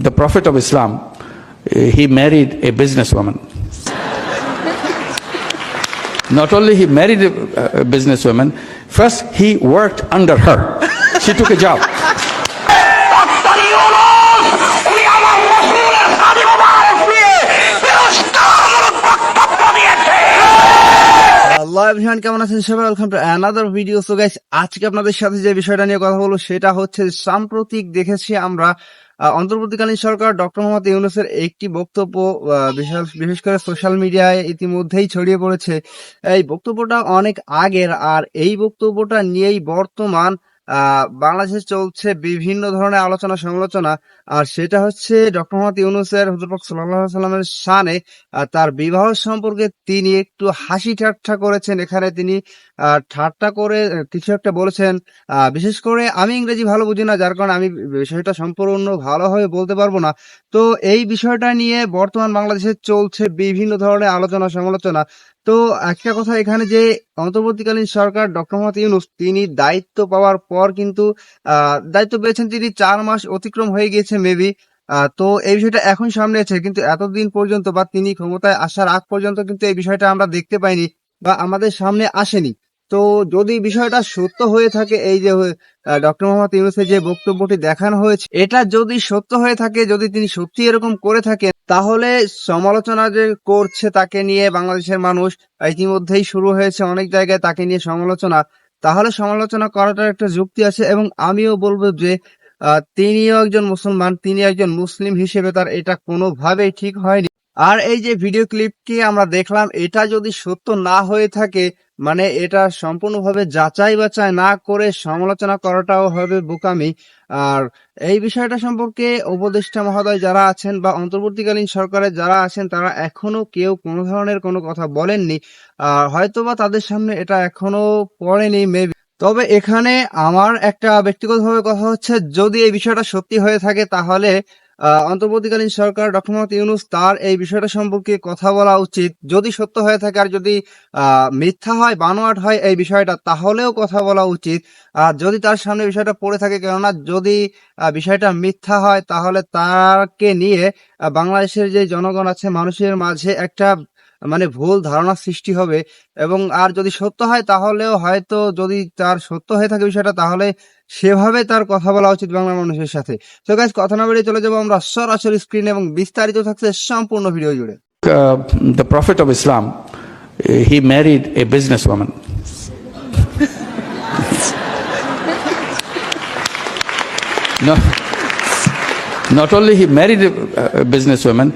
The Prophet of Islam, he married a businesswoman. Not only he married a businesswoman, first he worked under her. She took a job. Hello everyone, কেমন আছেন সবাই? Welcome to another video. So guys, আজকে আপনাদের সাথে যে বিষয়টা নিয়ে কথা বলবো সেটা হচ্ছে সাম্প্রতিক দেখেছি আমরা অন্তর্বর্তীকালীন সরকার ডক্টর মোহাম্মদ ইউনূসের একটি বক্তব্য বিশেষ করে সোশ্যাল মিডিয়ায় ইতিমধ্যেই ছড়িয়ে পড়েছে। এই বক্তব্যটা অনেক আগের, আর এই বক্তব্যটা নিয়েই বর্তমান বাংলাদেশে চলছে বিভিন্ন ধরনের আলোচনা সমালোচনা। আর সেটা হচ্ছে ডক্টর মোহাম্মদ ইউনূসের হুজুর পাক সাল্লাল্লাহু আলাইহি সাল্লামের শানে তার বিবাহ সম্পর্কে তিনি একটু হাসি ঠাট্টা করেছেন। এখানে তিনি ঠাট্টা করে কিছু একটা বলেছেন। বিশেষ করে আমি ইংরেজি ভালো বুঝি না, যার কারণে আমি বিষয়টা সম্পূর্ণ ভালোভাবে বলতে পারবো না। তো এই বিষয়টা নিয়ে বর্তমান বাংলাদেশে চলছে বিভিন্ন ধরনের আলোচনা সমালোচনা। তো একটা কথা এখানে, যে অন্তর্বর্তীকালীন সরকার ডক্টর মোহাম্মদ ইউনূস তিনি দায়িত্ব পাওয়ার পর কিন্তু দায়িত্ব পেয়েছেন তিনি 4 মাস অতিক্রম হয়ে গিয়েছে মেবি। তো এই বিষয়টা এখন সামনে আছে, কিন্তু এতদিন পর্যন্ত বা তিনি ক্ষমতায় আসার আগ পর্যন্ত কিন্তু এই বিষয়টা আমরা দেখতে পাইনি বা আমাদের সামনে আসেনি। তো যদি বিষয়টা সত্য হয়ে থাকে, এই যে ডক্টর মোহাম্মদ ইউনূসের যে বক্তব্যটি দেখানো হয়েছে, এটা যদি সত্য হয়ে থাকে, যদি তিনি সত্যি এরকম করে থাকেন, তাহলে সমালোচনা যে করছে তাকে নিয়ে বাংলাদেশের মানুষ, ইতিমধ্যেই শুরু হয়েছে অনেক জায়গায় তাকে নিয়ে সমালোচনা। তাহলে সমালোচনা করাটার একটা যুক্তি আছে, এবং আমিও বলবো যে তিনিও একজন মুসলমান, তিনি একজন মুসলিম হিসেবে তার এটা কোনোভাবেই ঠিক হয়নি। আর এই যে ভিডিও ক্লিপটি আমরা দেখলাম, এটা যদি সত্য না হয়ে থাকে, মানে এটা সম্পূর্ণভাবে যাচাই বাছাই না করে সমালোচনা করাটাও হবে বোকামি। আর এই বিষয়টা সম্পর্কে উপদেষ্টা মহোদয় যারা আছেন বা অন্তর্বর্তীকালীন সরকারের যারা আছেন, তারা এখনো কেউ কোনো ধরনের কোনো কথা বলেননি। হয়তোবা তাদের সামনে এটা এখনো পড়েনি মেবি। তবে এখানে আমার একটা ব্যক্তিগতভাবে কথা হচ্ছে, যদি এই বিষয়টা সত্যি হয়ে থাকে, তাহলে অন্তর্বর্তীকালীন সরকার ডক্টর মোহাম্মদ ইউনূস তার এই বিষয়টা সম্পর্কে কথা বলা উচিত। যদি সত্য হয়ে থাকে, আর যদি মিথ্যা হয়, বানোয়াট হয় এই বিষয়টা, তাহলেও কথা বলা উচিত। আর যদি তার সামনে বিষয়টা পড়ে থাকে, কেননা যদি বিষয়টা মিথ্যা হয়, তাহলে তাকে নিয়ে বাংলাদেশের যে জনগণ আছে, মানুষের মাঝে একটা মানে ভুল ধারণা সৃষ্টি হবে। এবং আর যদি সত্য হয়, তাহলেও হয়তো, যদি তার সত্য হয়ে থাকে বিষয়টা, তাহলে সেভাবে তার কথা বলা উচিত বাংলার মানুষের সাথে। তো গাইস, কথা না বেরিয়ে চলে যাবো আমরা সরাসরি স্ক্রিনে, এবং বিস্তারিত থাকছে সম্পূর্ণ ভিডিও জুড়ে। The Prophet of Islam, he married a businesswoman. No, not only he married a businesswoman,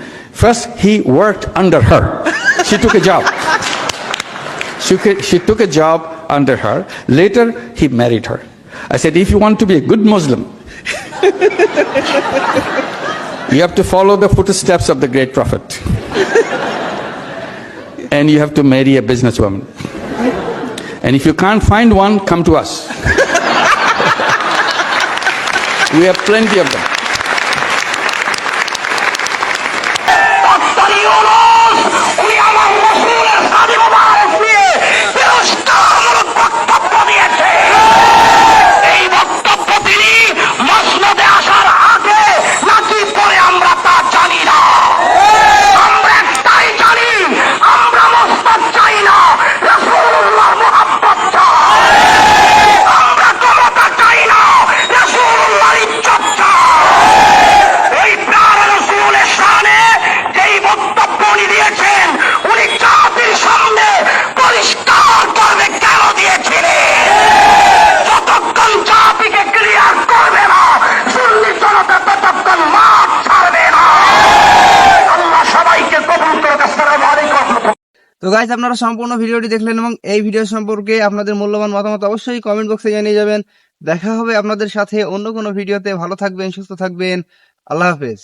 first he worked under her. She took a job. She took a job under her. Later, he married her. I said, if you want to be a good Muslim, you have to follow the footsteps of the great Prophet. And you have to marry a businesswoman. And if you can't find one, come to us. We have plenty of them. তো guys, আপনারা সম্পূর্ণ ভিডিওটি দেখলেন, এবং এই video সম্পর্কে আপনাদের মূল্যবান মতামত অবশ্যই কমেন্ট বক্সে জানিয়ে যাবেন। দেখা হবে আপনাদের সাথে অন্য কোনো ভিডিওতে। ভালো থাকবেন, সুস্থ থাকবেন। আল্লাহ হাফেজ।